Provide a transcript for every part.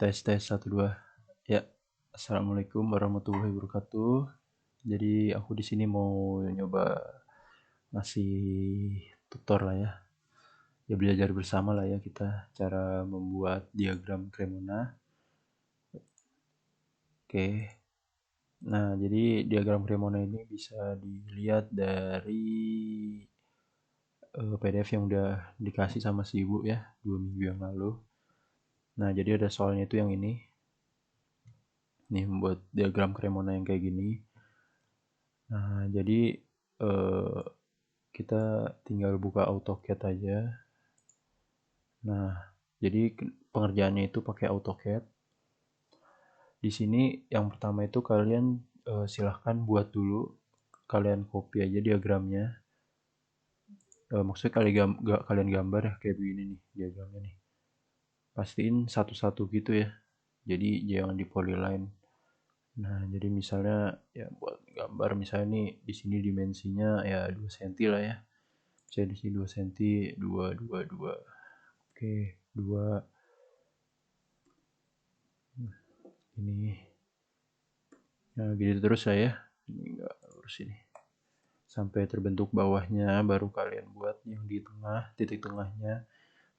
Tes tes 1 2. Ya, assalamualaikum warahmatullahi wabarakatuh. Jadi aku di sini mau nyoba ngasih tutor lah ya. Ya belajar bersama lah ya kita cara membuat diagram Cremona. Oke. Nah, jadi diagram Cremona ini bisa dilihat dari PDF yang udah dikasih sama si ibu ya 2 minggu yang lalu. Nah, jadi ada soalnya itu yang ini. Nih membuat diagram Cremona yang kayak gini. Nah, jadi kita tinggal buka AutoCAD aja. Nah, jadi pengerjaannya itu pakai AutoCAD. Di sini yang pertama itu kalian silahkan buat dulu, kalian copy aja diagramnya. Maksudnya kalian gambar ya kayak begini nih diagramnya nih. Pastiin satu-satu gitu ya. Jadi jangan di polyline. Nah, jadi misalnya ya buat gambar misalnya nih di sini dimensinya ya 2 cm lah ya. Saya di sini 2 cm, 2. Oke, 2 ini. Nah, gitu terus saya. Ini enggak lurus ini. Sampai terbentuk bawahnya baru kalian buat yang di tengah, titik tengahnya.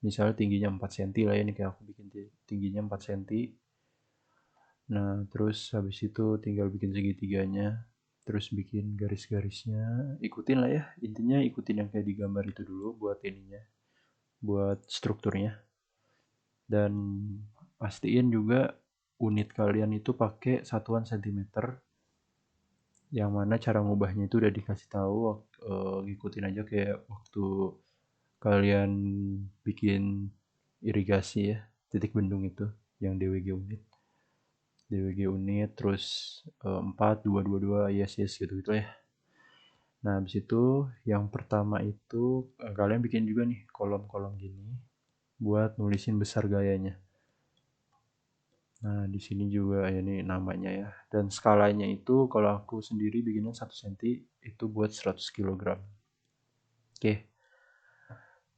Misalnya tingginya 4 cm lah ya, ini kayak aku bikin tingginya 4 cm. Nah, terus habis itu tinggal bikin segitiganya, terus bikin garis-garisnya, ikutin lah ya, intinya ikutin yang kayak di gambar itu dulu buat ininya, buat strukturnya. Dan pastiin juga unit kalian itu pakai satuan cm, yang mana cara ngubahnya itu udah dikasih tahu. Ngikutin aja kayak waktu kalian bikin irigasi ya, titik bendung itu yang DWG unit terus 4 2 2 2 yes gitu ya. Nah, habis itu yang pertama itu kalian bikin juga nih kolom-kolom gini buat nulisin besar gayanya. Nah, di sini juga ya ini namanya ya. Dan skalanya itu kalau aku sendiri bikinnya 1 cm itu buat 100 kg. Oke.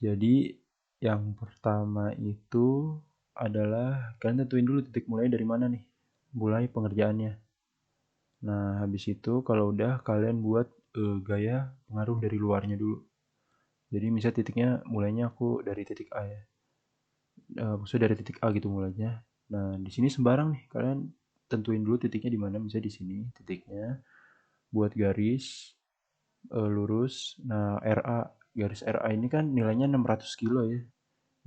Jadi yang pertama itu adalah kalian tentuin dulu titik mulai dari mana nih. Mulai pengerjaannya. Nah, habis itu kalau udah kalian buat gaya pengaruh dari luarnya dulu. Jadi misalnya titiknya mulainya aku dari titik A ya. Maksudnya dari titik A gitu mulainya. Nah, di sini sembarang nih, kalian tentuin dulu titiknya di mana. Misalnya di sini titiknya, buat garis lurus. Nah, RA, garis RA ini kan nilainya 600 kilo ya.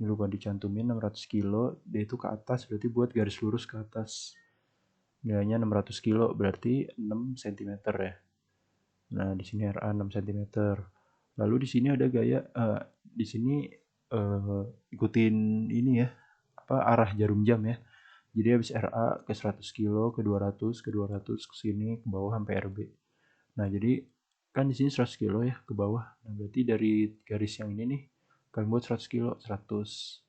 Ini lupa dicantumin 600 kilo, dia itu ke atas, berarti buat garis lurus ke atas. Nilainya 600 kilo, berarti 6 cm ya. Nah, di sini RA 6 cm. Lalu di sini ada gaya, di sini ikutin ini ya, arah jarum jam ya. Jadi habis RA ke 100 kilo, ke 200, ke 200, ke sini, ke bawah sampai RB. Nah, jadi kan di sini 100 kilo ya ke bawah. Nah, berarti dari garis yang ini nih, kalian buat 100 kilo, 100.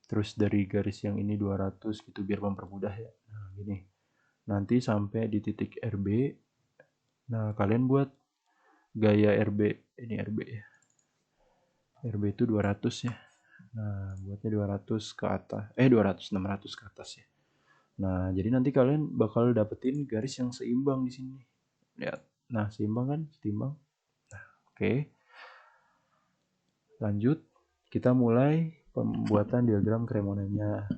Terus dari garis yang ini 200 gitu biar mempermudah ya. Nah, gini. Nanti sampai di titik RB. Nah, kalian buat gaya RB. Ini RB ya. RB itu 200 ya. Nah, buatnya 200 ke atas. 200, 600 ke atas ya. Nah, jadi nanti kalian bakal dapetin garis yang seimbang di sini. Lihat. Nah, seimbang kan? Seimbang. Nah, oke. Lanjut. Kita mulai pembuatan diagram Cremonanya.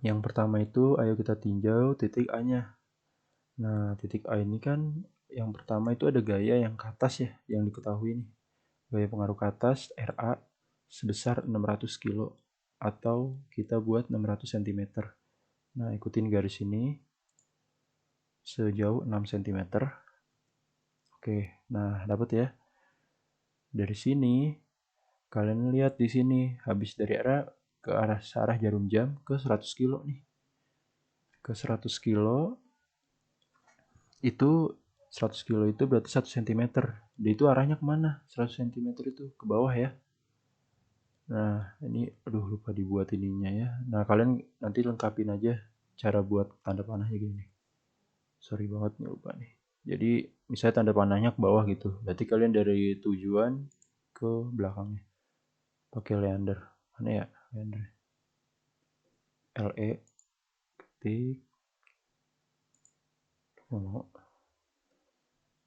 Yang pertama itu, ayo kita tinjau titik A-nya. Nah, titik A ini kan yang pertama itu ada gaya yang ke atas ya, yang diketahui nih. Gaya pengaruh ke atas RA sebesar 600 kilo atau kita buat 600 cm. Nah, ikutin garis ini sejauh 6 cm. Oke, nah dapat ya. Dari sini kalian lihat di sini habis dari RA ke arah jarum jam ke 100 kilo nih. Ke 100 kilo itu 100 kilo itu berarti 1 cm. Dia itu arahnya kemana? 100 cm itu ke bawah ya. Nah, ini aduh lupa dibuat ininya ya. Nah, kalian nanti lengkapin aja cara buat tanda panahnya gini. Sorry banget nih lupa nih. Jadi, misalnya tanda panahnya ke bawah gitu. Berarti kalian dari tujuan ke belakangnya. Pakai leander. Mana ya? Leander. LE titik. Oh,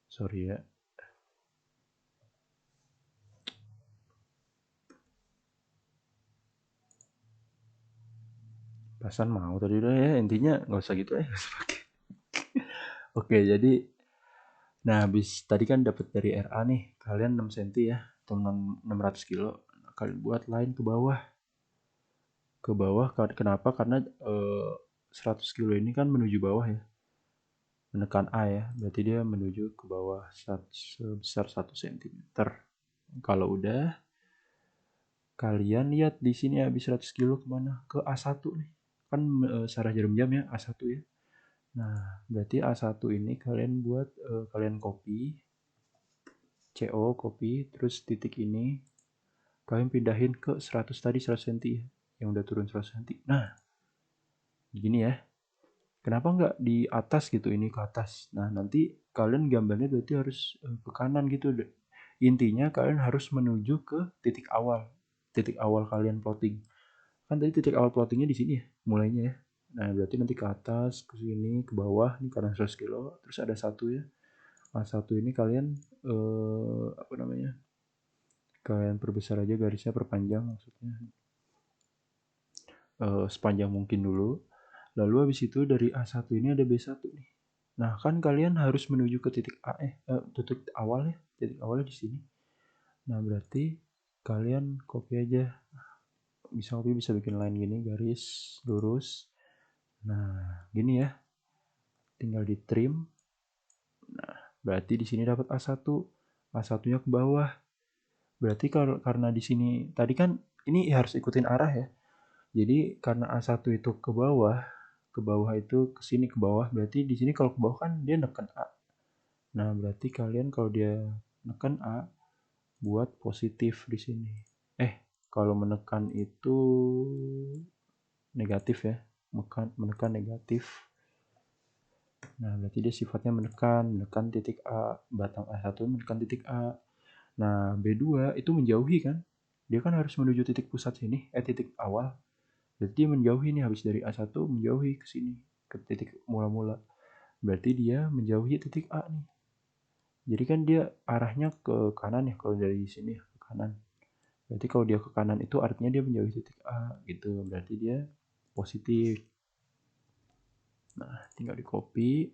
sorry ya. Pasan mau tadi udah ya, intinya nggak usah gitu ya. Oke, jadi nah habis tadi kan dapat dari RA nih, kalian 6 cm ya, atau 600 kilo. Kalian buat line ke bawah. Ke bawah kenapa? Karena 100 kilo ini kan menuju bawah ya. Menekan A ya, berarti dia menuju ke bawah sebesar 1 cm. Kalau udah, kalian lihat di sini habis 100 kilo kemana? Ke A1 nih. Kan searah jarum jam ya, A1 ya. Nah, berarti A1 ini kalian buat, kalian copy, CO copy, terus titik ini kalian pindahin ke 100 tadi, 100 cm ya, yang udah turun 100 cm. Nah, begini ya. Kenapa nggak di atas gitu, ini ke atas? Nah, nanti kalian gambarnya berarti harus ke kanan gitu. Intinya kalian harus menuju ke titik awal. Titik awal kalian plotting. Kan tadi titik awal plottingnya di sini ya, mulainya ya. Nah, berarti nanti ke atas, ke sini, ke bawah, ini karena 100 kilo, terus ada satu ya. A1 ini kalian apa namanya? Kalian perbesar aja garisnya, perpanjang maksudnya. Sepanjang mungkin dulu. Lalu habis itu dari A1 ini ada B1 nih. Nah, kan kalian harus menuju ke titik A titik awal ya. Titik awalnya di sini. Nah, berarti kalian copy aja. Bisa copy, bisa bikin line gini, garis lurus. Nah, gini ya. Tinggal di trim. Nah, berarti di sini dapat A1. A1-nya ke bawah. Berarti karena di sini tadi kan ini harus ikutin arah ya. Jadi karena A1 itu ke bawah itu ke sini ke bawah, berarti di sini kalau ke bawah kan dia neken A. Nah, berarti kalian kalau dia neken A buat positif di sini. Kalau menekan itu negatif ya. Menekan negatif. Nah, berarti dia sifatnya menekan titik A, batang A1 menekan titik A. Nah, B2 itu menjauhi kan? Dia kan harus menuju titik pusat sini, titik awal. Berarti dia menjauhi nih, habis dari A1 menjauhi ke sini, ke titik mula-mula. Berarti dia menjauhi titik A nih. Jadi kan dia arahnya ke kanan ya, kalau dari sini ke kanan. Berarti kalau dia ke kanan itu artinya dia menjauhi titik A gitu. Berarti dia positif. Nah, tinggal di copy,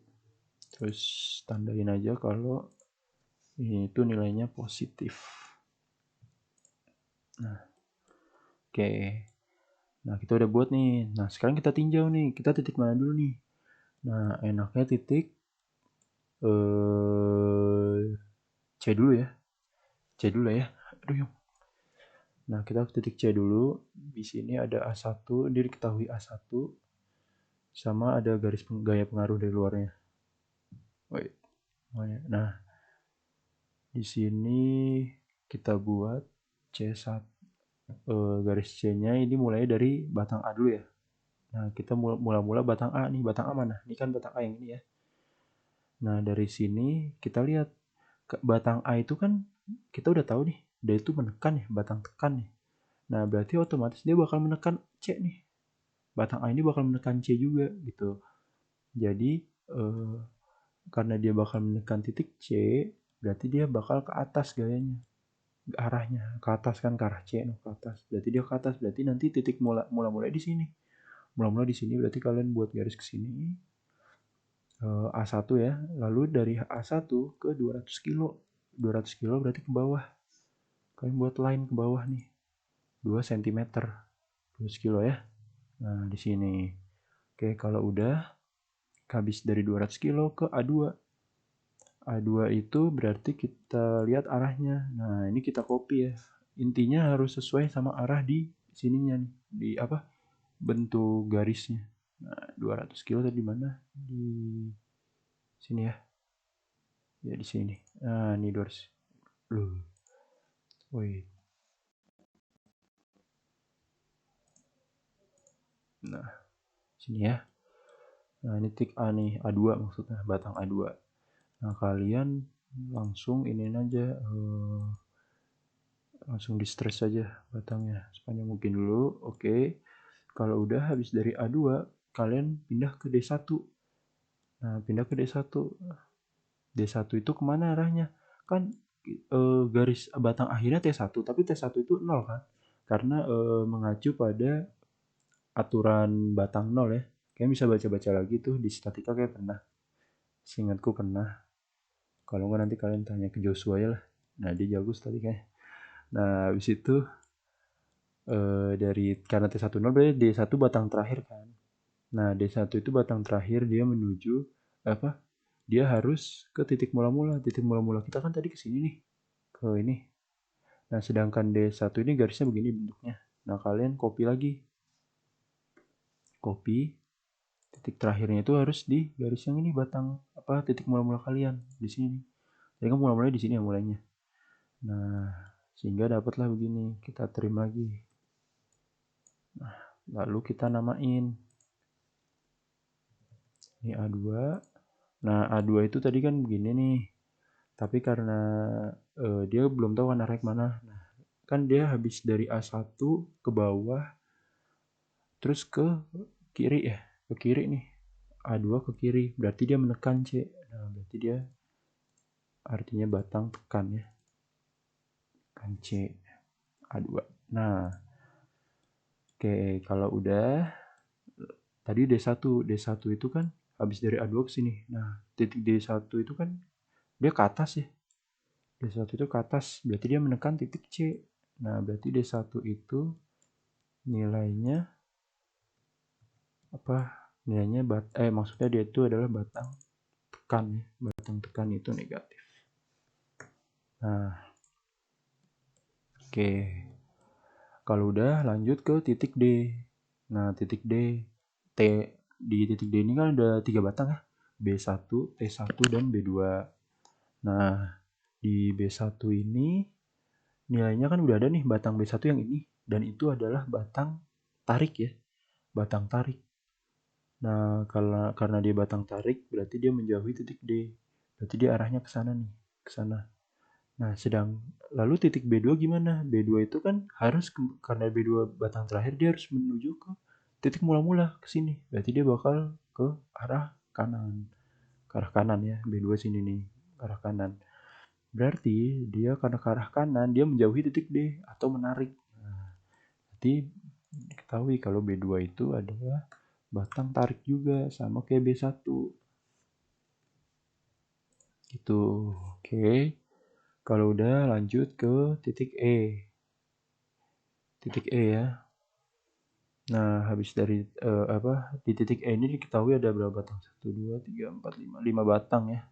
terus tandain aja kalau ini itu nilainya positif. Nah, oke. Nah, kita udah buat nih. Nah, sekarang kita tinjau nih. Kita titik mana dulu nih? Nah, enaknya titik C dulu ya. C dulu ya. Aduh, yuk. Nah, kita titik C dulu. Di sini ada A1, dia diketahui A1 sama ada garis gaya pengaruh dari luarnya. Wait. Nah, di sini kita buat C1. Garis C-nya ini mulai dari batang A dulu ya. Nah, kita mula-mula batang A nih. Batang A mana? Ini kan batang A yang ini ya. Nah, dari sini kita lihat batang A itu kan kita udah tahu nih, dia itu menekan ya, batang tekan nih. Nah, berarti otomatis dia bakal menekan C nih. Batang A ini bakal menekan C juga gitu. Jadi karena dia bakal menekan titik C, berarti dia bakal ke atas gayanya. Arahnya ke atas kan, ke arah C no, ke atas. Berarti dia ke atas, berarti nanti titik mula di sini. Mula di sini berarti kalian buat garis ke sini. A1 ya. Lalu dari A1 ke 200 kilo. 200 kilo berarti ke bawah. Kalian buat line ke bawah nih. 2 cm. 200 kilo ya. Nah, di sini. Oke, kalau udah habis dari 200 kilo ke A2. A2 itu berarti kita lihat arahnya. Nah, ini kita copy ya. Intinya harus sesuai sama arah di sininya nih. Di apa? Bentuk garisnya. Nah, 200 kilo tadi mana? Di sini ya. Ya di sini. Nah, ini 200. Loh. Wait. Nah, sini ya. Nah, ini titik A nih, A2 maksudnya, batang A2. Nah, kalian langsung ini aja, langsung di stress aja batangnya sepanjang mungkin dulu. Oke. Kalau udah habis dari A2, kalian pindah ke D1. Nah, pindah ke D1. D1 itu kemana arahnya? Kan garis batang akhirnya T1, tapi T1 itu 0 kan? Karena mengacu pada aturan batang 0 ya. Kalian bisa baca-baca lagi tuh di statika kayak pernah. Seingatku pernah. Kalau nggak nanti kalian tanya ke Joshua ya lah. Nah, dia jago statikanya. Nah, habis itu dari karena T1 0 berarti D1 batang terakhir kan. Nah, D1 itu batang terakhir dia menuju apa? Dia harus ke titik mula-mula. Titik mula-mula kita kan tadi ke sini nih. Ke ini. Nah, sedangkan D1 ini garisnya begini bentuknya. Nah, kalian copy lagi. Copy. Titik terakhirnya itu harus di garis yang ini batang apa titik mula-mula kalian di sini. Jadi kan mula-mulanya di sini ya mulainya. Nah, sehingga dapatlah begini. Kita trim lagi. Nah, lalu kita namain. Ini A2. Nah, A2 itu tadi kan begini nih. Tapi karena dia belum tahu kan arahnya kemana. Nah, kan dia habis dari A1 ke bawah. Terus ke kiri ya. Ke kiri nih. A2 ke kiri. Berarti dia menekan C. Nah, berarti dia artinya batang tekan ya. Tekan C. A2. Nah, oke. Kalau udah. Tadi D1. D1 itu kan habis dari A2 ke sini. Nah, titik D1 itu kan dia ke atas ya. D1 itu ke atas, berarti dia menekan titik C. Nah, berarti D1 itu nilainya apa? Nilainya maksudnya dia itu adalah batang tekan ya. Batang tekan itu negatif. Nah, oke. Kalau udah lanjut ke titik D. Nah, titik D di titik D ini kan ada 3 batang ya. B1, T1 dan B2. Nah, di B1 ini nilainya kan udah ada nih batang B1 yang ini dan itu adalah batang tarik ya. Batang tarik. Nah, karena dia batang tarik berarti dia menjauhi titik D. Berarti dia arahnya ke sana nih, ke sana. Nah, lalu titik B2 gimana? B2 itu kan harus karena B2 batang terakhir dia harus menuju ke titik mula-mula ke sini. Berarti dia bakal ke arah kanan. Ke arah kanan ya, B2 sini nih, ke arah kanan. Berarti dia karena ke arah kanan dia menjauhi titik D atau menarik. Nah, berarti diketahui kalau B2 itu adalah batang tarik juga sama kayak B1 gitu. Oke. Kalau udah lanjut ke titik E. Titik E ya. Nah, habis dari di titik E ini diketahui ada berapa batang? 1 2 3 4 5 5 batang ya.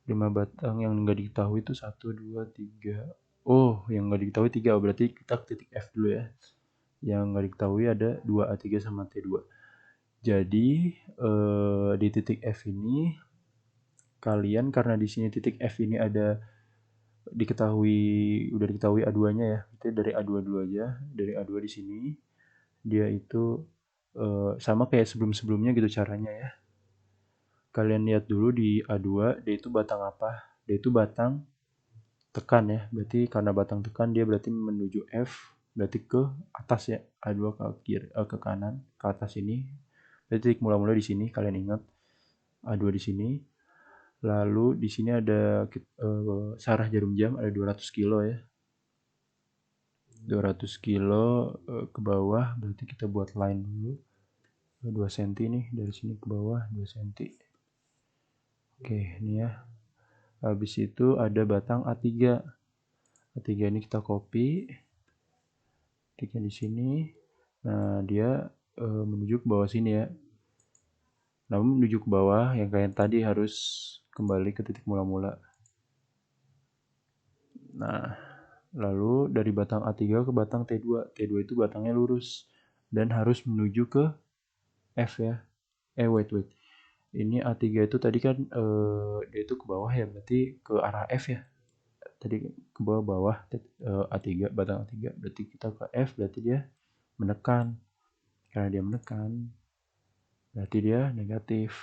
5 batang yang enggak diketahui itu 1 2 3. Oh, yang enggak diketahui 3. Berarti kita ke titik F dulu ya. Yang enggak diketahui ada 2 A3 sama T2. Jadi di titik F ini kalian karena di sini titik F ini ada udah diketahui A2-nya ya. Itu dari A2 dulu aja, dari A2 di sini dia itu sama kayak sebelum-sebelumnya gitu caranya ya. Kalian lihat dulu di A2 dia itu batang apa? Dia itu batang tekan ya. Berarti karena batang tekan dia berarti menuju F, berarti ke atas ya. A2 ke kiri ke kanan, ke atas ini. Berarti mula-mula di sini kalian ingat A2 di sini. Lalu di sini ada sarah jarum jam ada 200 kilo ya. 200 kilo ke bawah berarti kita buat line dulu 2 cm nih dari sini ke bawah 2 cm. Oke, ini ya. Habis itu ada batang A3. A3 ini kita copy. Tiknya di sini. Nah, dia menuju ke bawah sini ya. Namun menuju ke bawah yang kayak tadi harus kembali ke titik mula-mula. Nah, lalu dari batang A3 ke batang T2. T2 itu batangnya lurus dan harus menuju ke F ya. Wait. Ini A3 itu tadi kan dia itu ke bawah ya, berarti ke arah F ya. Tadi ke bawah A3, batang A3, berarti kita ke F, berarti dia menekan. Karena dia menekan, berarti dia negatif.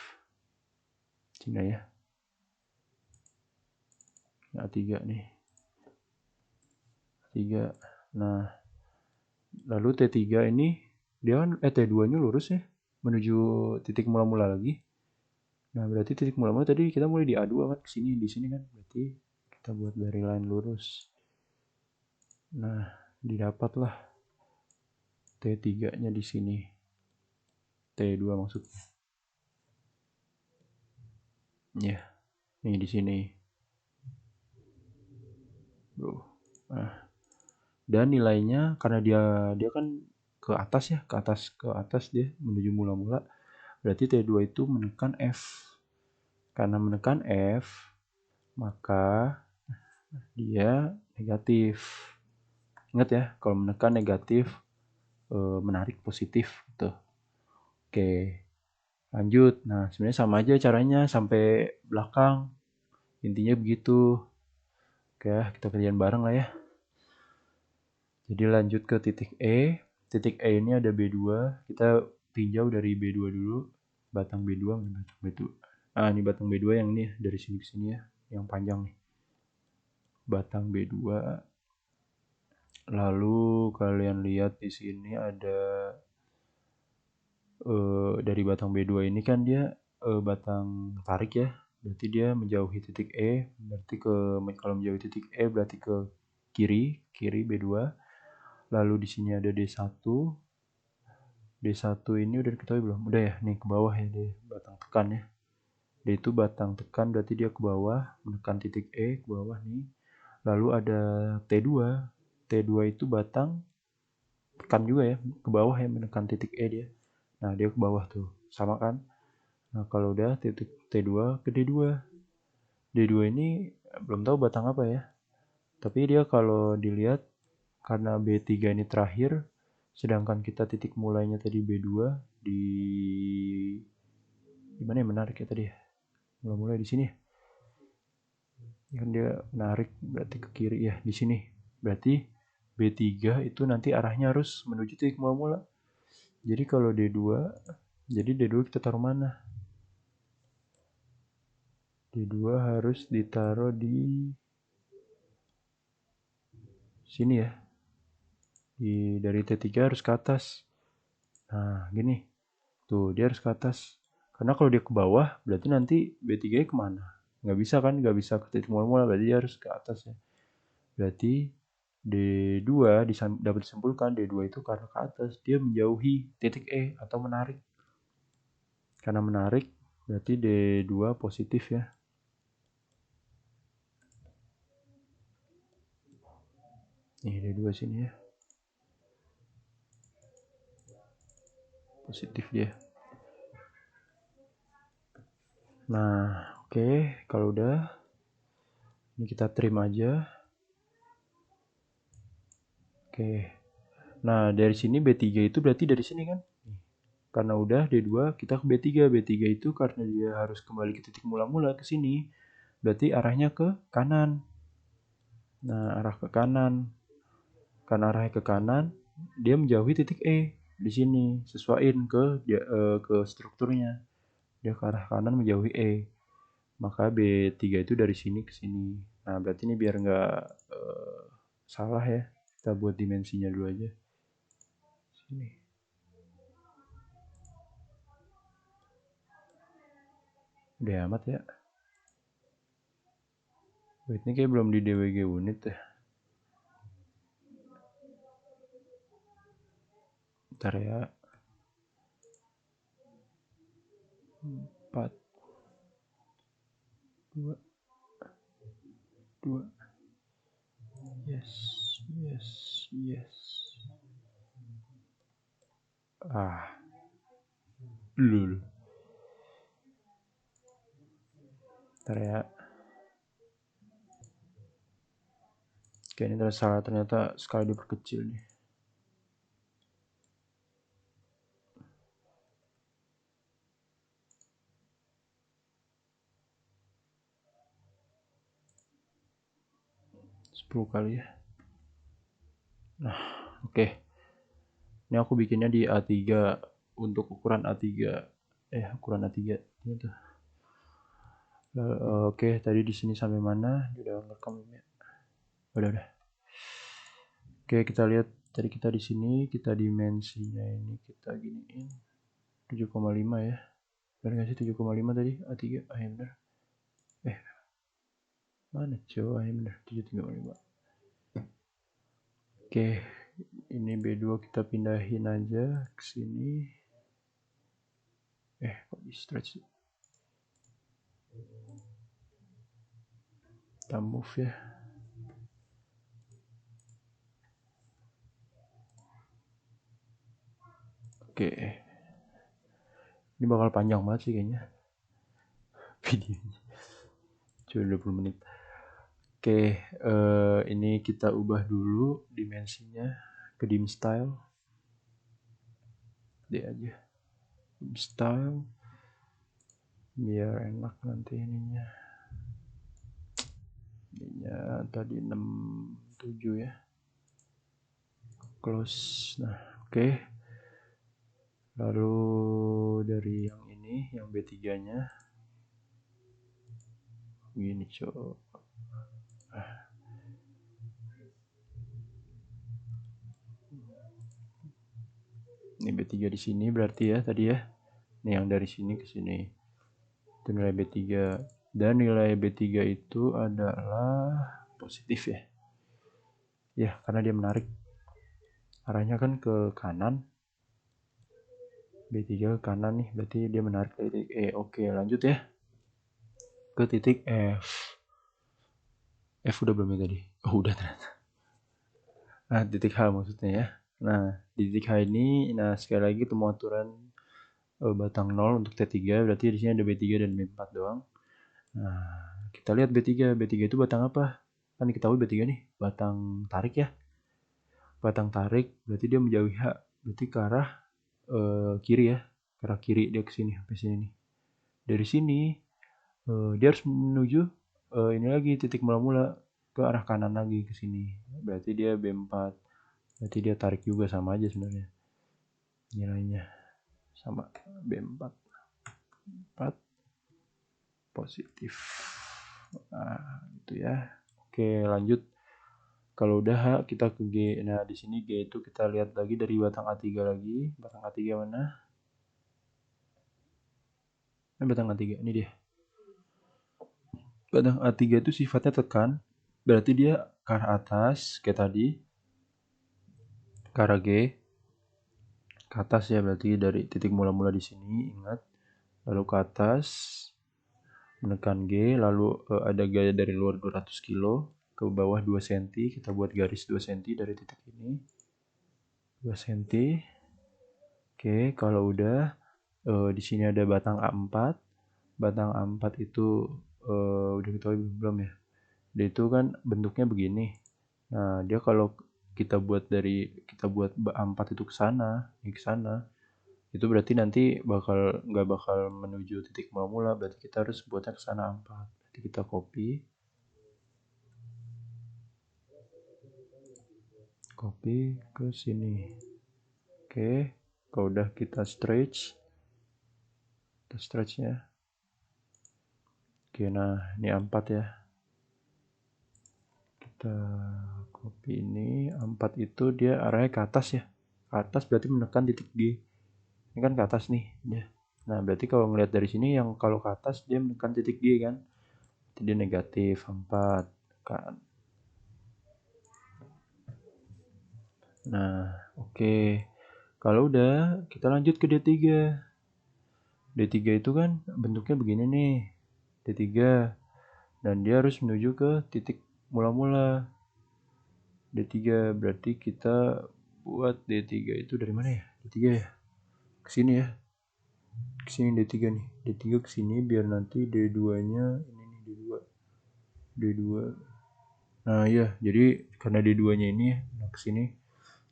Sini ya. A3 nih. A3. Nah, lalu T3 ini dia kan T2-nya lurus ya. menuju titik mula-mula lagi. Nah, berarti titik mula-mula tadi kita mulai di A2 kan, kesini, di sini kan. Berarti kita buat dari line lurus. Nah, didapatlah T3-nya di sini. T2 maksudnya. Ya, ini di sini. Bro. Nah, dan nilainya karena dia kan ke atas ya, ke atas dia menuju mula-mula. Berarti T2 itu menekan F. Karena menekan F, maka dia negatif. Ingat ya, kalau menekan negatif, menarik positif gitu. Oke, lanjut. Nah, sebenarnya sama aja caranya sampai belakang. Intinya begitu. Oke, kita kerjaan bareng lah ya. Jadi lanjut ke titik E. Titik E ini ada B2. Kita tinjau dari B2 dulu. Batang B2, batang B2. Ah, ini batang B2 yang ini dari sini ke sini ya, yang panjang nih. Batang B2. Lalu kalian lihat di sini ada dari batang B2 ini kan dia batang tarik ya. Berarti dia menjauhi titik E. Berarti kalau menjauhi titik E berarti ke kiri B2. Lalu di sini ada D1. D1 ini udah diketahui belum? Udah ya, nih ke bawah ya, dia batang tekan ya. D itu batang tekan berarti dia ke bawah, menekan titik E ke bawah nih. Lalu ada T2. T2 itu batang tekan juga ya, ke bawah ya, menekan titik E dia. Nah, dia ke bawah tuh. Sama kan? Nah, kalau udah titik T2 ke D2. D2 ini belum tahu batang apa ya. Tapi dia kalau dilihat karena B3 ini terakhir, sedangkan kita titik mulainya tadi B2 di mana ya menarik ya tadi ya. Mulai di sini. Kan dia menarik berarti ke kiri ya, di sini. Berarti B3 itu nanti arahnya harus menuju titik mula-mula. Jadi kalau D2, jadi D2 kita taruh mana? D2 harus ditaruh di sini ya. Dari T3 harus ke atas. Nah, gini. Tuh, dia harus ke atas. Karena kalau dia ke bawah, berarti nanti B3 kemana? Nggak bisa kan? Nggak bisa ke titik mula-mula, berarti dia harus ke atas ya. Berarti D2 dapat disimpulkan D2 itu karena ke atas. Dia menjauhi titik E atau menarik. Karena menarik, berarti D2 positif ya. Nih, D2 sini ya. Positif dia. Nah, oke. Kalau udah, ini kita trim aja. Oke. Nah, dari sini B3 itu berarti dari sini kan? Karena udah D2, kita ke B3. B3 itu karena dia harus kembali ke titik mula-mula ke sini. Berarti arahnya ke kanan. Nah, arah ke kanan. Karena arahnya ke kanan, dia menjauhi titik E di sini. Sesuaiin ke strukturnya. Dia ke arah kanan menjauhi E. Maka B3 itu dari sini ke sini. Nah, berarti ini biar nggak salah ya. Kita buat dimensinya dulu aja. Sini. Udah amat ya. Wait, ini kayak belum di DWG unit ya. Ntar ya. 4, 2, 2. Yes, yes, yes. Ah, lul. Ntar ya. Oke, ini ternyata skala diperkecil nih. Sepuluh kali ya. Nah, oke. Ini aku bikinnya di A3 untuk ukuran A3. Ukuran A3 itu. Oke, tadi di sini sampai mana? Udah ngerekam ya. Udah. Oke, kita lihat tadi kita di sini, kita dimensinya ini kita giniin. 7,5 ya. Benar nggak sih 7,5 tadi? A3, ya benar. Mana coba, ya benar 7,5. Oke, ini B2 kita pindahin aja ke sini. Kok di stretch? Kita move ya. Oke. Ini bakal panjang banget sih kayaknya videonya. Cuma 20 menit. Oke, ini kita ubah dulu dimensinya ke dim style. D aja. Dim style. Biar enak nanti ininya. Ininya tadi 67 ya. Close. Nah, oke. Lalu dari yang ini, yang B3-nya. Gini, coba. Ini B3 di sini berarti ya tadi ya. Ini yang dari sini ke sini. Itu nilai B3. Dan nilai B3 itu adalah positif ya. Ya, karena dia menarik. Arahnya kan ke kanan. B3 ke kanan nih, berarti dia menarik ke titik E. Oke, lanjut ya. Ke titik F. F udah belum ya tadi? Oh, udah ternyata. Nah, titik H maksudnya ya. Nah, di titik H ini, nah sekali lagi pematuran batang 0 untuk T3, berarti di sini ada B3 dan B4 doang. Nah, kita lihat B3. B3 itu batang apa? Kan diketahui B3 nih, batang tarik ya. Batang tarik, berarti dia menjauhi H. Berarti ke arah kiri ya. Ke arah kiri dia ke sini, sampai sini nih. Dari sini, dia harus menuju ini lagi, titik mula-mula ke arah kanan lagi ke sini. Berarti dia B4. Berarti dia tarik juga, sama aja sebenarnya. Nilainya sama B4. 4 positif. Nah, gitu ya. Oke, lanjut. Kalau udah kita ke G. Nah, di sini G itu kita lihat lagi dari batang A3 lagi. Batang A3 mana? Batang A3 ini dia. Batang A3 itu sifatnya tekan. Berarti dia ke arah atas kayak tadi. Ke arah G. Ke atas ya, berarti dari titik mula-mula di sini, ingat. Lalu ke atas menekan G, lalu ada gaya dari luar 200 kilo ke bawah 2 cm. Kita buat garis 2 cm dari titik ini. 2 cm. Oke, kalau udah di sini ada batang A4. Batang A4 itu udah ketahui belum ya? Dia itu kan bentuknya begini. Nah, dia kalau kita buat A4 itu ke sana, itu berarti nanti nggak bakal menuju titik mula-mula, berarti kita harus buatnya ke sana A4. Berarti kita copy ke sini. Oke, kalau udah kita stretch ya. Oke, nah ini A4 ya. Kita copy ini. A4 itu dia arahnya ke atas ya. Ke atas berarti menekan titik G. Ini kan ke atas nih dia. Nah, berarti kalau ngelihat dari sini yang kalau ke atas dia menekan titik G kan. Berarti dia negatif 4 kan. Nah, oke. Kalau udah, kita lanjut ke D3. D3 itu kan bentuknya begini nih. D3. Dan dia harus menuju ke titik mula-mula. D3 berarti kita buat D3 itu dari mana ya? D3 ya? Kesini ya. Kesini D3 nih. D3 kesini biar nanti D2-nya ini nih D2. Nah, iya, jadi karena D2-nya ini kesini.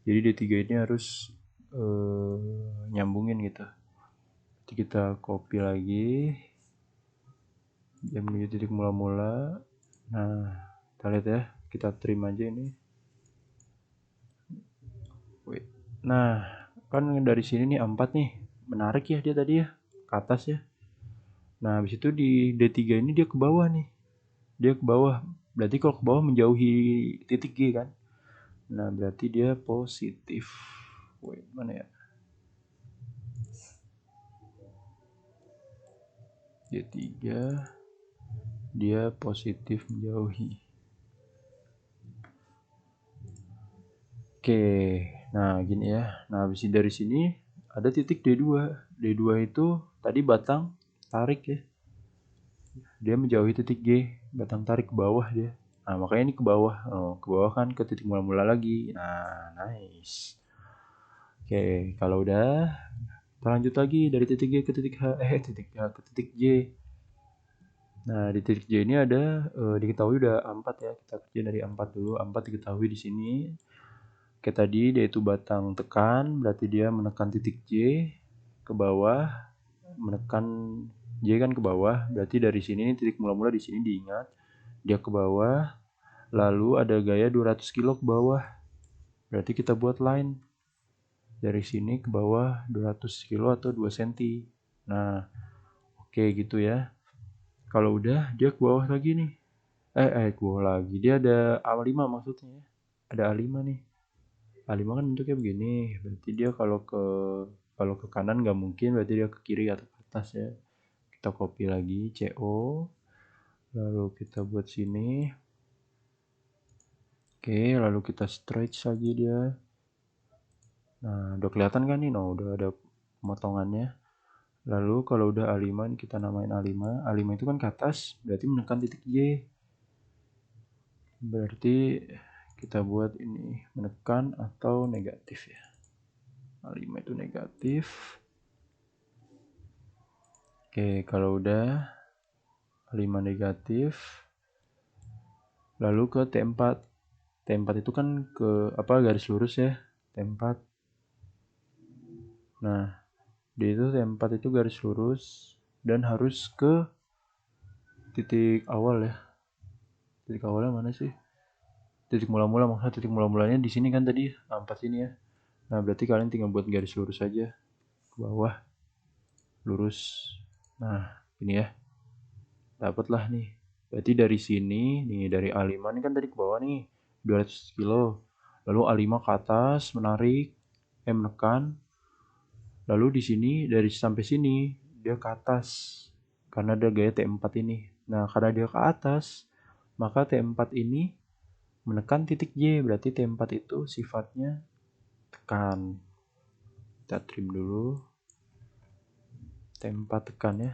Jadi D3 ini harus nyambungin gitu. Jadi kita copy lagi. Dia menuju titik mula-mula. Nah, kita lihat ya. Kita trim aja ini. Nah, kan dari sini nih A4 nih. Menarik ya dia tadi ya. Ke atas ya. Nah, habis itu di D3 ini dia ke bawah nih. Dia ke bawah. Berarti kalau ke bawah menjauhi titik G kan. Nah, berarti dia positif. Wait, mana ya? D3 dia positif menjauhi. Oke, nah gini ya. Nah habis dari sini ada titik D2. D2 itu tadi batang tarik ya. Dia menjauhi titik G, batang tarik ke bawah dia. Nah makanya ini ke bawah. Oh, ke bawah kan ke titik mula-mula lagi. Nah nice. Oke, kalau udah kita lanjut lagi dari titik G ke titik titik H ke titik J. Nah, di titik J ini ada diketahui udah A4 ya. Kita kerja dari A4 dulu. A4 diketahui di sini. Kayak tadi dia itu batang tekan, berarti dia menekan titik J ke bawah, menekan J kan ke bawah, berarti dari sini titik mula-mula di sini diingat. Dia ke bawah, lalu ada gaya 200 kilo ke bawah. Berarti kita buat line dari sini ke bawah 200 kilo atau 2 cm. Nah, oke gitu ya. Kalau udah dia ke bawah lagi nih. Ke bawah lagi. Dia ada A5 maksudnya. Ada A5 nih. A5 kan bentuknya begini. Berarti dia kalau ke kanan nggak mungkin, berarti dia ke kiri atau ke atas ya. Kita copy lagi CO. Lalu kita buat sini. Oke, lalu kita stretch lagi dia. Nah, udah kelihatan kan nih? Nah, udah ada pemotongannya. Lalu kalau udah A5 kita namain A5. A5 itu kan ke atas, berarti menekan titik J. Berarti kita buat ini menekan atau negatif ya. A5 itu negatif. Oke, kalau udah A5 negatif. Lalu ke T4. T4 itu kan ke garis lurus ya. T4. Nah, di itu T4 itu garis lurus dan harus ke titik awal ya. Titik awalnya mana sih? Titik mula-mula, maksudnya titik mula-mulanya di sini kan tadi, 4 sini ya. Nah, berarti kalian tinggal buat garis lurus aja ke bawah. Lurus. Nah, ini ya. Dapatlah nih. Berarti dari sini nih, dari A5 ini kan tadi ke bawah nih 200 kilo. Lalu A5 ke atas menarik, menekan. Lalu di sini dari sampai sini dia ke atas karena ada gaya T4 ini. Nah, karena dia ke atas, maka T4 ini menekan titik J, berarti T4 itu sifatnya tekan. Kita trim dulu. T4 tekan ya.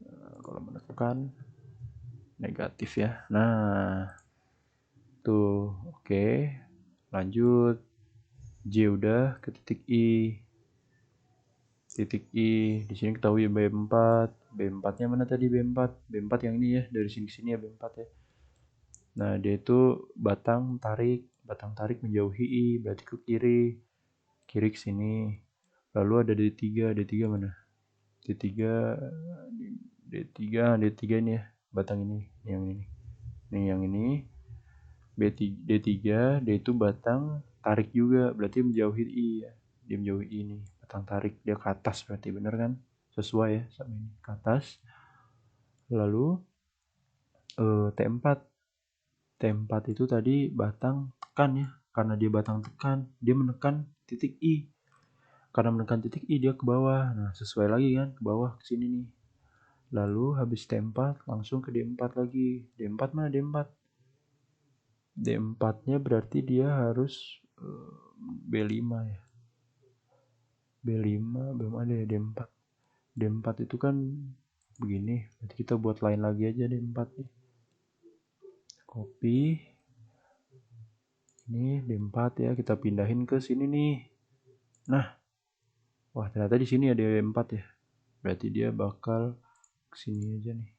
Nah, kalau menekan negatif ya. Nah, tuh oke. Lanjut. J udah ke titik I. Titik I di sini ketahui B4. B4-nya mana tadi B4? B4 yang ini ya, dari sini ke sini ya B4 ya. Nah, dia itu batang tarik menjauhi I, berarti ke kiri. Kiri ke sini. Lalu ada D3, D3 mana? D3 D3 ini ya, batang ini, yang ini. Nih yang ini. D3, dia itu batang tarik juga, berarti menjauhi I ya. Dia menjauhi I nih, batang tarik dia ke atas berarti bener kan? Sesuai ya sama ini, ke atas. Lalu T4. T4 itu tadi batang tekan ya. Karena dia batang tekan, dia menekan titik I. Karena menekan titik I dia ke bawah. Nah, sesuai lagi kan, ke bawah ke sini nih. Lalu habis T4 langsung ke D4 lagi. D4 mana D4? D4-nya berarti dia harus B5 ya. B5 belum ada ya D4. D4 itu kan begini. Berarti kita buat line lagi aja D4 nih. Copy. Ini D4 ya, kita pindahin ke sini nih. Nah, wah ternyata di sini ada D4 ya. Berarti dia bakal ke sini aja nih.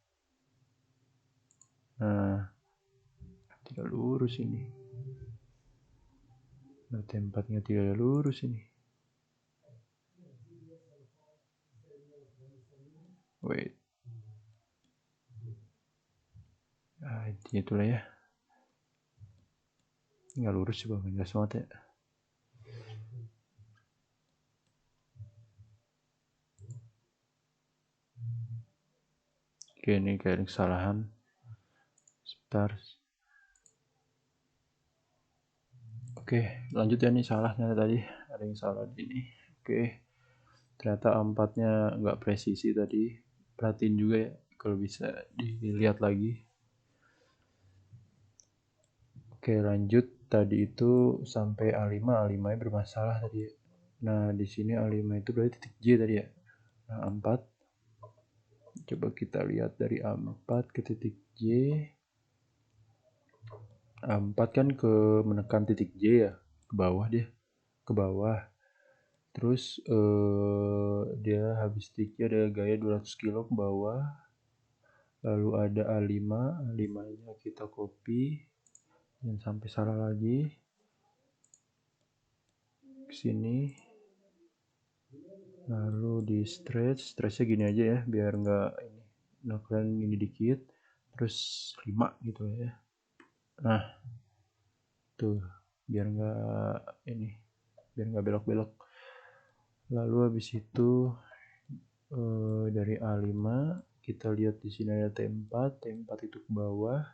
Nah, tidak lurus ini. Nah, tempatnya tidak lurus ini. Wait. Nah, intinya itulah ya. Nggak lurus sih bang, nggak semangat ya. Oke, ini kayak kesalahan. Sebentar. Oke, lanjut ya nih salahnya tadi. Ada yang salah di sini. Oke, ternyata A4 nya nggak presisi tadi, perhatiin juga ya kalau bisa dilihat lagi. Oke, lanjut. Tadi itu sampai A5 nya bermasalah tadi ya. Nah di sini A5 itu berarti titik J tadi ya. Nah A4, coba kita lihat dari A4 ke titik J. A4 kan ke menekan titik J ya, ke bawah dia, ke bawah. Terus dia habis titik J ada gaya 200 kilo ke bawah. Lalu ada A5 nya kita copy, jangan sampai salah lagi. Ke sini. Lalu di stretchnya gini aja ya, biar nggak ini. Nah kalian ini dikit, terus 5 gitu ya. Nah, tuh biar nggak ini, biar nggak belok-belok. Lalu habis itu dari A5 kita lihat di sini ada T4 itu ke bawah.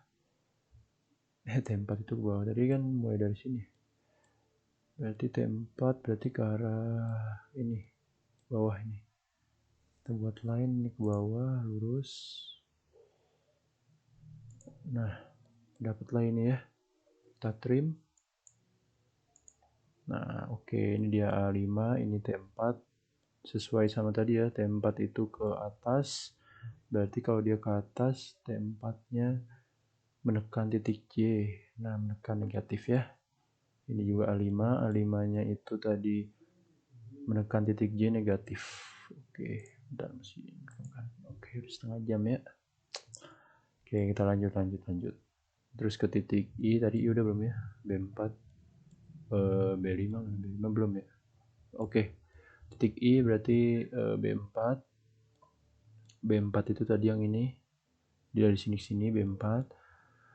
T4 itu ke bawah tadi kan mulai dari sini. Berarti T4 berarti ke arah ini, bawah ini. Kita buat line ini ke bawah lurus. Nah, dapatlah ini ya. Kita trim. Nah, oke, ini dia A5, ini T4. Sesuai sama tadi ya, T4 itu ke atas. Berarti kalau dia ke atas, T4-nya menekan titik J. Nah, menekan negatif ya. Ini juga A5, A5-nya itu tadi menekan titik J negatif. Oke, bentar masih kan. Oke, udah setengah jam ya. Oke, kita lanjut. Terus ke titik I, tadi I udah belum ya? B4, B5 belum ya? Oke, titik I berarti B4. B4 itu tadi yang ini. Dia dari sini B4.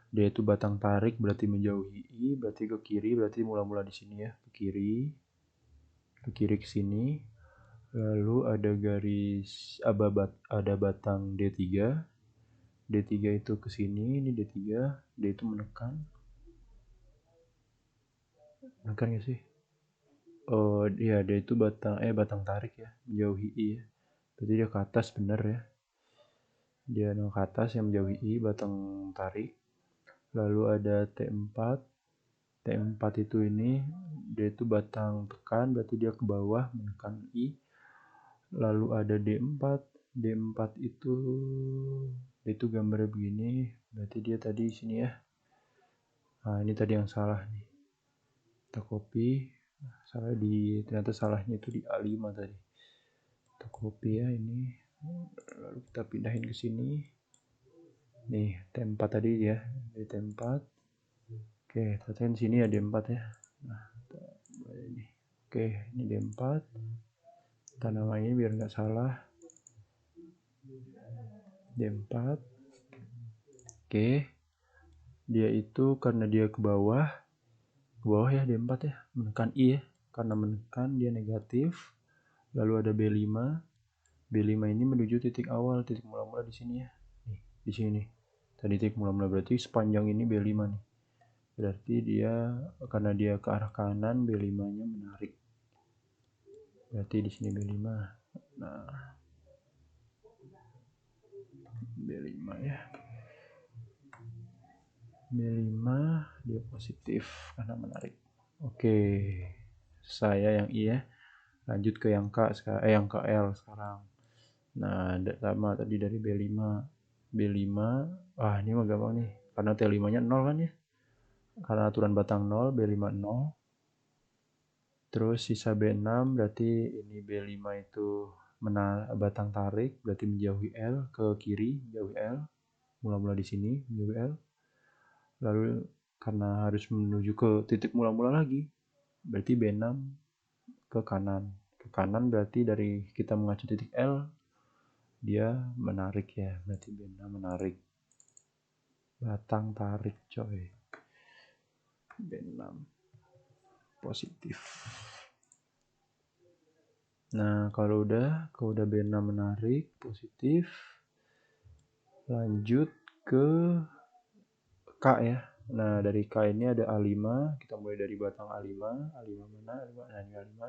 Dia itu batang tarik berarti menjauhi I, berarti ke kiri, berarti mula-mula di sini ya, ke kiri ke sini. Lalu ada garis ada batang D3. D3 itu ke sini, ini D3, dia itu menekan gak sih? Oh iya, dia itu batang tarik ya, menjauhi I ya. Berarti dia ke atas bener ya. Dia ke atas yang menjauhi I, batang tarik. Lalu ada T4. T4 itu ini, dia itu batang tekan, berarti dia ke bawah menekan I. Lalu ada D4. D4 itu gambarnya begini, berarti dia tadi sini ya. Nah ini tadi yang salah nih, kita copy. Ternyata salahnya itu di A5 tadi. Kita copy ya ini, lalu kita pindahin ke sini. Nih T4 tadi ya, dari T4. Oke, ternyata di sini ya D4 ya. Nah, ini. Oke, ini D4. Kita namain biar nggak salah. D4. Oke. Dia itu karena dia ke bawah ya D4 ya, menekan I ya. Karena menekan dia negatif. Lalu ada B5. B5 ini menuju titik awal, titik mula-mula di sini ya. Nih, di sini. Tadi titik mula-mula berarti sepanjang ini B5 nih. Berarti dia karena dia ke arah kanan, B5-nya menarik. Berarti di sini B5. Nah, B5 ya. B5 dia positif karena menarik. Oke. Saya yang I ya. Lanjut ke yang K sekarang, yang ke L sekarang. Nah, sama tadi dari B5. B5, ini mah gampang nih. Karena T5-nya 0 kan ya. Karena aturan batang 0, B5 0. Terus sisa B6 berarti ini B5 itu batang tarik, berarti menjauhi L ke kiri, menjauhi L. Mula-mula di sini, menjauhi L. Lalu karena harus menuju ke titik mula-mula lagi, berarti B6 ke kanan. Ke kanan berarti dari kita mengacu titik L, dia menarik ya, berarti B6 menarik. Batang tarik coy. B6 positif. Nah kalau udah B6 menarik positif, lanjut ke K ya. Nah dari K ini ada A5, kita mulai dari batang A5 mana? A5. Nah ini A5.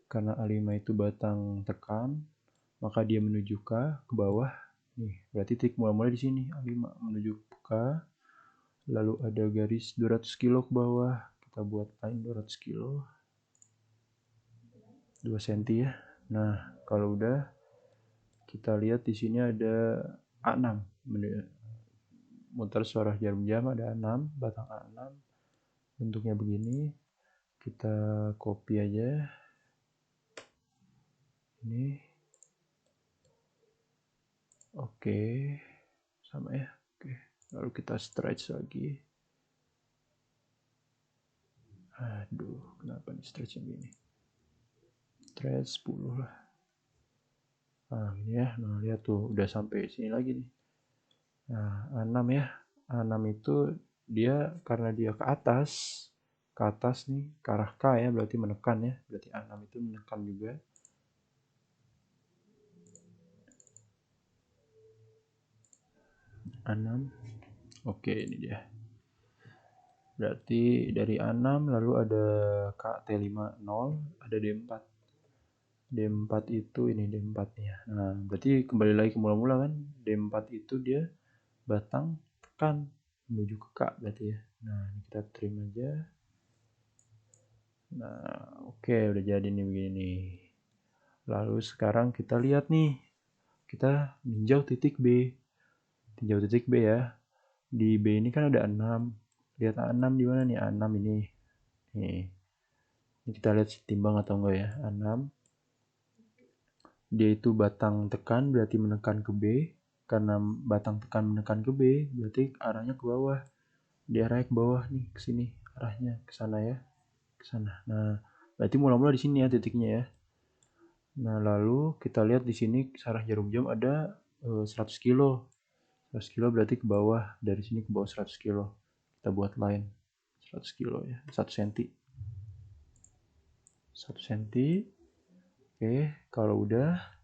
K karena A5 itu batang tekan, maka dia menuju ke bawah. Nih, berarti titik mula-mula di sini A5 menuju ke, lalu ada garis 200 kilo ke bawah. Kita buat line 200 kilo. 2 cm ya. Nah, kalau udah kita lihat di sini ada A6. Muter searah jarum jam ada A6, batang A6. Bentuknya begini. Kita copy aja. Ini. Oke. Sama ya. Oke. Lalu kita stretch lagi. Aduh, kenapa nih stretchnya begini? Stretch 10 lah. Nah, ini ya. Nah, lihat tuh udah sampai sini lagi nih. Nah, A6 ya. A6 itu dia karena dia ke atas nih, ke arah K ya, berarti menekan ya. Berarti A6 itu menekan juga. A6. Oke, ini dia. Berarti dari A6 lalu ada KT50, ada D4. D4 itu ini D4 ya. Nah, berarti kembali lagi ke mula-mula kan. D4 itu dia batang tekan menuju ke K berarti ya. Nah, ini kita trim aja. Nah, oke, udah jadi nih begini. Lalu sekarang kita lihat nih. Kita tinjau titik B. Tinjau titik B ya. Di B ini kan ada 6. Lihat A6 di mana nih? A6 ini. Nih. Ini kita lihat timbang atau enggak ya. A6. Dia itu batang tekan berarti menekan ke B. Karena batang tekan menekan ke B, berarti arahnya ke bawah. Dia arahnya ke bawah nih, ke sini. Arahnya ke sana ya. Ke sana. Nah, berarti mula-mula di sini ya titiknya ya. Nah, lalu kita lihat di sini arah jarum jam ada 100 kilo. 100 kilo berarti ke bawah. Dari sini ke bawah 100 kilo. Kita buat line 100 kilo ya. 1 cm. 1 cm. Oke, kalau udah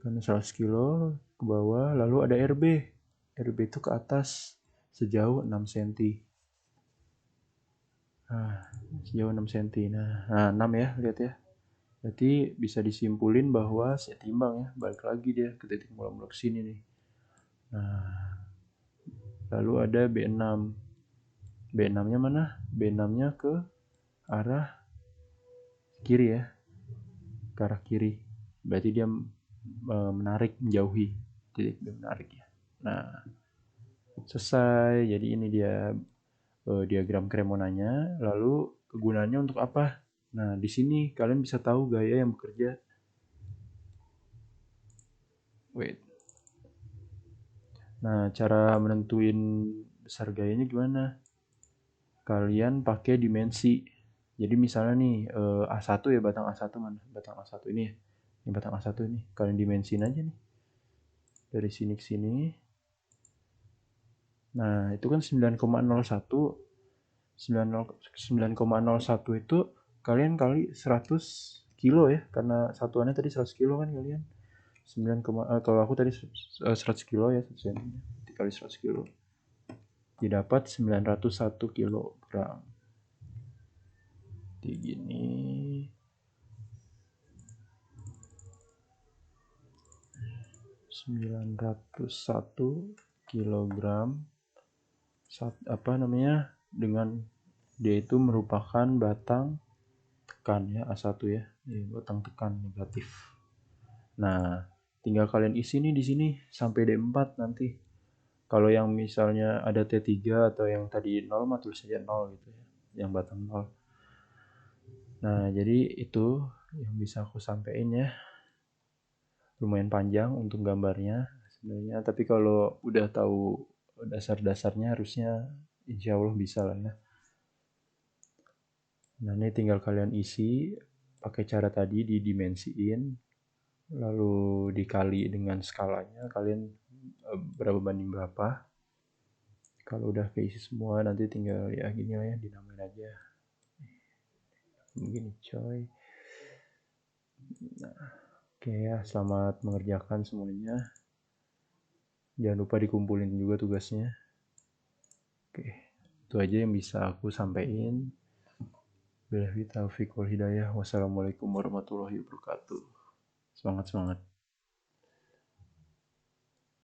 kan 100 kilo ke bawah, lalu ada RB. RB itu ke atas sejauh 6 cm. Nah, sejauh 6 cm. Nah, 6 ya, lihat ya. Berarti bisa disimpulin bahwa setimbang ya. Balik lagi dia ke titik mula-mula ke sini nih. Nah, lalu ada B6. B6-nya mana? B6-nya ke arah kiri ya. Ke arah kiri. Berarti dia menarik, menjauhi. Titik B menarik ya. Nah, selesai. Jadi ini dia diagram Cremonanya. Lalu kegunaannya untuk apa? Nah, di sini kalian bisa tahu gaya yang bekerja. Wait. Nah, cara menentuin besar gayanya gimana? Kalian pakai dimensi. Jadi misalnya nih A1 ya, batang A1 mana? Batang A1 ini ya. Ini batang A1 ini. Kalian dimensiin aja nih. Dari sini ke sini. Nah, itu kan 9,01. 9,01 itu kalian kali 100 kilo ya. Karena satuannya tadi 100 kilo kan kalian. Kalau aku tadi 100 kilo ya, 1 cm. Dikali 100 kilo. Didapat 901 kilogram. Seperti gini. 901 kilogram. Apa namanya? Dengan dia itu merupakan batang tekan ya, A1 ya. Batang tekan negatif. Nah, tinggal kalian isi nih di sini sampai D4 nanti. Kalau yang misalnya ada T3 atau yang tadi 0 mah tulis saja 0 gitu ya. Yang batang 0. Nah, jadi itu yang bisa aku sampaikan ya. Lumayan panjang untuk gambarnya sebenarnya, tapi kalau udah tahu dasar-dasarnya harusnya insya Allah bisa lah ya. Nah, ini tinggal kalian isi pakai cara tadi, didimensiin lalu dikali dengan skalanya, kalian berapa banding berapa. Kalau udah keisi semua nanti tinggal ya gini lah ya, dinamain aja begini coy. Nah, oke ya, selamat mengerjakan semuanya. Jangan lupa dikumpulin juga tugasnya. Oke, itu aja yang bisa aku sampaikan. Billahi taufiq wal hidayah. Wassalamualaikum warahmatullahi wabarakatuh. Semangat semangat.